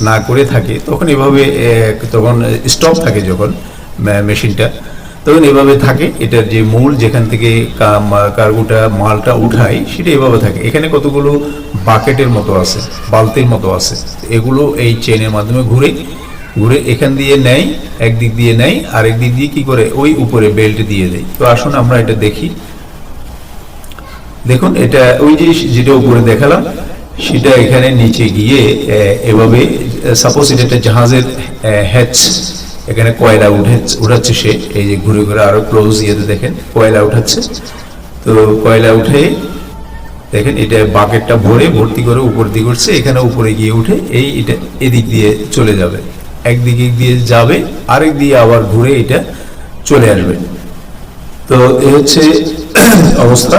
না করে থাকে তখন এভাবে তখন স্টপ থাকে যখন মেশিনটা, তখন এভাবে থাকে। এটার যে মূল যেখান থেকে কার্গোটা মালটা উঠায় সেটা এভাবে থাকে। এখানে কতগুলো বাকেটের মতো আছে, বালতির মতো আছে, এগুলো এই চেনের মাধ্যমে ঘুরে ঘুরে এখান দিয়ে নেয়, একদিক দিয়ে নেয়, আরেক দিক দিয়ে কি করে ওই উপরে বেল্ট দিয়ে দেয়। তো আসুন আমরা এটা দেখি। দেখুন এটা ওই যে যেটা উপরে দেখালাম সেটা এখানে নিচে গিয়ে এভাবে, সাপোজ এটা একটা জাহাজের হ্যাচ, এখানে কয়লা উঠাচ্ছে সে, এই যে ঘুরে ঘুরে আরো ক্লোজ ইয়েতে দেখেন কয়লা উঠাচ্ছে। তো কয়লা উঠে দেখেন এটা বাকেটটা ভর্তি করে উপর দিকে উঠছে, এখানে উপরে গিয়ে উঠে এটা এদিক দিয়ে চলে যাবে, একদিকে দিয়ে যাবে, আরেক দিয়ে আবার ঘুরে এটা চলে আসবে। তো এই হচ্ছে অবস্থা।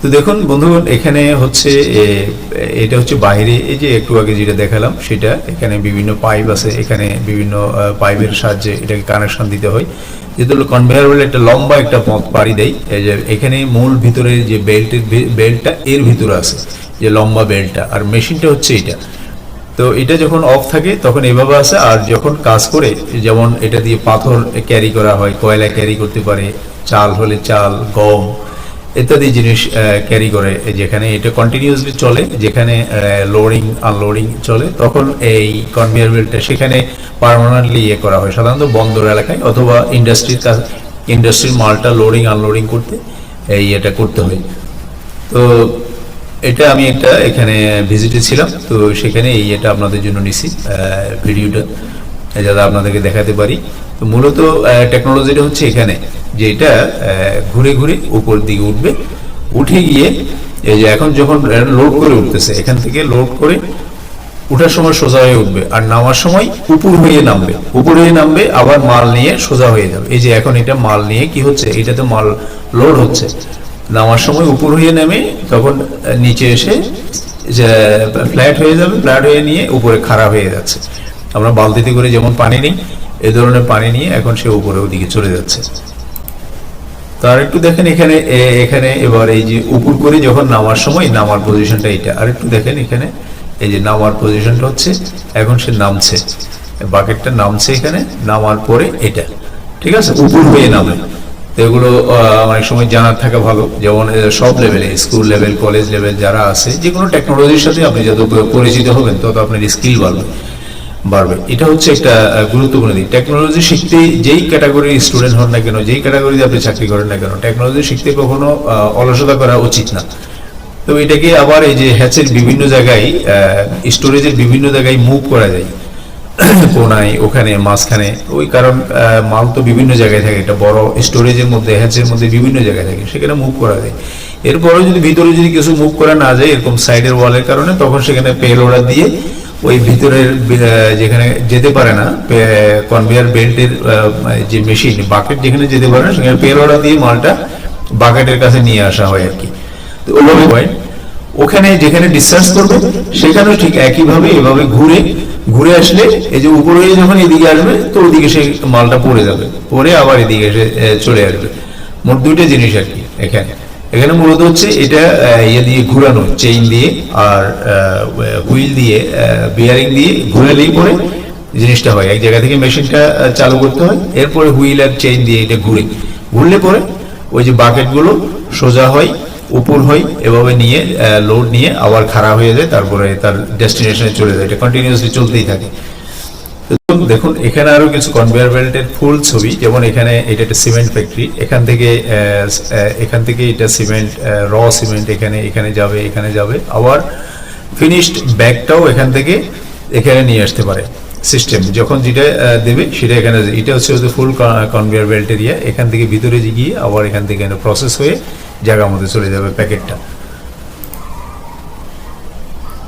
তো দেখুন বন্ধুগণ, এখানে হচ্ছে এটা হচ্ছে বাইরে, এই যে একটু আগে যেটা দেখালাম সেটা, এখানে বিভিন্ন পাইপ আছে, এখানে বিভিন্ন পাইপের সাহায্যে এটাকে কানেকশন দিতে হয়। যেহেতু কনভেয়ার বেল্ট একটা লম্বা একটা পথ পাড়ি দেয়, এই যে এখানে মূল ভিতরে যে বেল্টটা এর ভিতরে আছে, যে লম্বা বেল্টটা, আর মেশিনটা হচ্ছে এটা। তো এটা যখন অফ থাকে তখন এভাবে আছে, আর যখন কাজ করে, যেমন এটা দিয়ে পাথর ক্যারি করা হয়, কয়লা ক্যারি করতে পারে, চাল হলে চাল, গম ইত্যাদি জিনিস ক্যারি করে, যেখানে এটা কন্টিনিউয়াসলি চলে, যেখানে লোডিং আনলোডিং চলে, তখন এই কনভেয়ার বেল্টটা সেখানে পার্মানেন্টলি ইয়ে করা হয়, সাধারণত বন্দর এলাকায় অথবা ইন্ডাস্ট্রির মালটা লোডিং আনলোডিং করতে এটা করতে হয়। তো এটা আমি একটা এখানে ভিজিটে ছিলাম, তো সেখানে এটা আপনাদের জন্য নিছি ভিডিওটা, যাতে আপনাদেরকে দেখাতে পারি। তো মূলত টেকনোলজিটা হচ্ছে এখানে যে এটা ঘুরে ঘুরে উপর দিকে উঠবে, উঠে গিয়ে এই যে এখন যখন লোড করে উঠতেছে, এখান থেকে লোড করে উঠার সময় সোজা হয়ে উঠবে, আর নামার সময় উপর হয়ে নামবে, আবার মাল নিয়ে সোজা হয়ে যাবে। এই যে এখন এটা মাল নিয়ে কি হচ্ছে, এটাতে মাল লোড হচ্ছে, নামার সময় উপর হয়ে নেমে তখন নিচে এসে ফ্ল্যাট হয়ে যাবে, ফ্ল্যাট হয়ে নিয়ে উপরে খাড়া হয়ে যাচ্ছে। আমরা বালতিতে করে যেমন পানি নিই, এই ধরনের পানি নিয়ে এখন সে উপরে ওদিকে চলে যাচ্ছে। তো আর একটু দেখেন এখানে, এখানে এবার এই যে উপর করে যখন নামার সময় নামার পজিশনটা এটা, আর একটু দেখেন এখানে এই যে নামার পজিশনটা হচ্ছে, এখন সে নামছে, বাকেটটা নামছে, এখানে নামার পরে এটা ঠিক আছে উপর হয়ে নামে। তো এগুলো অনেক সময় জানার থাকা ভালো, যেমন সব লেভেলে, স্কুল লেভেল, কলেজ লেভেল যারা আছে, যে কোনো টেকনোলজির সাথে আপনি যত পরিচিত হবেন তত আপনার স্কিল বাড়বে। এটা হচ্ছে একটা গুরুত্বপূর্ণ দিক। টেকনোলজি শিখতে যেই ক্যাটাগরির স্টুডেন্ট হন না কেন, যেই ক্যাটাগরিতে আপনি চাকরি করেন না কেন, টেকনোলজি শিখতে কখনো অলসতা করা উচিত না। তো এটাকে আবার এই যে হ্যাচের বিভিন্ন জায়গায়, স্টোরেজের বিভিন্ন জায়গায় মুভ করা যায়, কোনায়, ওখানে, মাঝখানে, ওই কারণ মাল তো বিভিন্ন জায়গায় থাকে, এটা বড় স্টোরেজের মধ্যে, হ্যাচের মধ্যে বিভিন্ন জায়গায় থাকে, সেখানে মুভ করা যায়। এরপরেও যদি ভিতরে যদি কিছু মুভ করা না যায়, এরকম সাইডের ওয়ালের কারণে, তখন সেখানে পেল অর্ডার দিয়ে ওই ভিতরের যেখানে যেতে পারে না, কনভেয়ার বেল্টের যে মেশিন, বাকেট যেখানে যেতে পারে না, সেখানে পেল অর্ডার দিয়ে মালটা বাকেটের কাছে নিয়ে আসা হয় আর কি। তো ওভাবে হয়, ওখানে যেখানে ডিসচার্জ করবে সেখানেও ঠিক একইভাবে এভাবে ঘুরে আসলে, এই যে উপরে যখন এদিকে আসবে, তো ওদিকে সেই মালটা পড়ে যাবে, পরে আবার এদিকে এসে চলে আসবে। মোট দুইটা জিনিস আর কি এখানে মূলত হচ্ছে এটা ইয়ে দিয়ে ঘুরানো, চেইন দিয়ে আর হুইল দিয়ে, বিয়ারিং দিয়ে ঘুরালেই পরে জিনিসটা হয়। এক জায়গা থেকে মেশিনটা চালু করতে হয়, এরপরে হুইল আর চেইন দিয়ে এটা ঘুরলে পরে ওই যে বাকেটগুলো সোজা হয়, উপর হয়, এভাবে নিয়ে লোড নিয়ে আবার খাড়া হয়ে যায়, তারপরে তার ডেস্টিনেশনে চলে যায়। এটা কন্টিনিউয়াসলি চলতেই থাকে। দেখুন এখানে আরো কিছু কনভেয়ার বেল্টের ফুল ছবি, যেমন এখানে এটা একটা সিমেন্ট ফ্যাক্টরি, এখান থেকে এটা সিমেন্ট, র সিমেন্ট এখানে যাবে, আবার ফিনিশড ব্যাগটাও এখান থেকে এখানে নিয়ে আসতে পারে সিস্টেম, যখন যেটা দেবে সেটা এখানে। এটা হচ্ছে ফুল কনভেয়ার বেল্ট এরিয়া, এখান থেকে ভিতরে গিয়ে আবার এখান থেকে প্রসেস হয়ে জায়গার মধ্যে চলে যাবে প্যাকেটটা।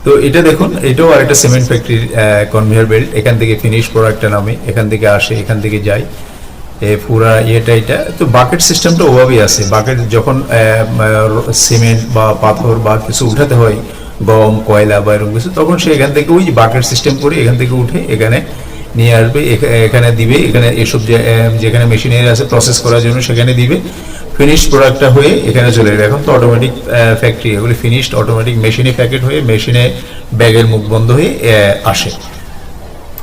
তো এটা দেখুন, এটাও আরেকটা সিমেন্ট ফ্যাক্টরির কনভেয়ার বেল্ট, এখান থেকে ফিনিশ প্রোডাক্টটা নামে, এখান থেকে আসে, এখান থেকে যায়, পুরা এটা। তো বাকেট সিস্টেমটা ওভাবেই আছে। বাকেট যখন সিমেন্ট বা পাথর বা কিছু উঠাতে হয়, গম, কয়লা বা এরকম কিছু, তখন সে এখান থেকে ওই বাকেট সিস্টেম করে এখান থেকে উঠে এখানে নিয়ে আসবে, এখানে দিবে, এখানে এসব যেখানে মেশিনারি আছে প্রসেস করার জন্য সেখানে দিবে, ফিনিশড প্রোডাক্টটা হয়ে এখানে চলে যাবে। এখন তো অটোমেটিক ফ্যাক্টরি, এগুলি ফিনিশড অটোমেটিক মেশিনে প্যাকেট হয়ে মেশিনে ব্যাগের মুখ বন্ধ হয়ে আসে।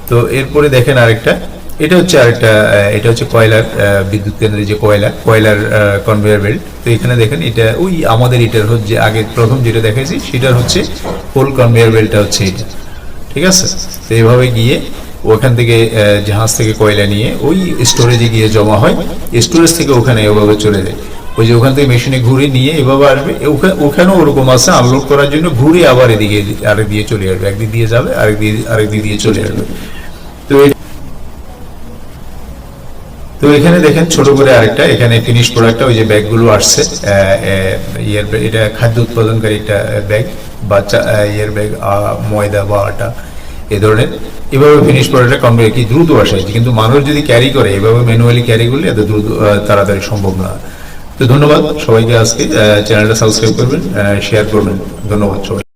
তো এরপরে দেখেন আরেকটা, এটা হচ্ছে কয়লার বিদ্যুৎ কেন্দ্রে যে কয়লার কনভেয়ার বেল্ট। তো এখানে দেখেন এটা ওই আমাদের এটার হচ্ছে আগে প্রথম যেটা দেখাইছি সেটার হচ্ছে ফুল কনভেয়ার বেল্টটা হচ্ছে এটা, ঠিক আছে। তো এইভাবে গিয়ে ওখান থেকে জাহাজ থেকে কয়লা নিয়ে ওই স্টোরেজে গিয়ে জমা হয়, স্টোরেজ থেকে ওখানে এভাবে চলে যায়, ওই যে ওখান থেকে মেশিনে ঘুরে নিয়ে এভাবে আসবে, ওখানেও ওরকম আছে আনলোড করার জন্য, ঘুরে আবার এদিকে আরেক দিয়ে চলে আসবে, একদিক দিয়ে যাবে আরেক দিক দিয়ে চলে আসবে। তো এখানে দেখেন ছোট করে আরেকটা, এখানে ফিনিশ প্রোডাক্টটা ওই যে ব্যাগগুলো আসছে, এটা খাদ্য উৎপাদনকারী একটা ব্যাগ, বাচ্চা ব্যাগ, ময়দা বা আটা এ ধরনের, এভাবে ফিনিশ প্রোডাক্টটা কনভেয়ার কি দ্রুত আসে, কিন্তু মানুষ যদি ক্যারি করে এভাবে ম্যানুয়ালি ক্যারি করলে এত দ্রুত তাড়াতাড়ি সম্ভব না। তো ধন্যবাদ সবাইকে, আজকে চ্যানেলটা সাবস্ক্রাইব করবেন, শেয়ার করবেন, ধন্যবাদ সবাই।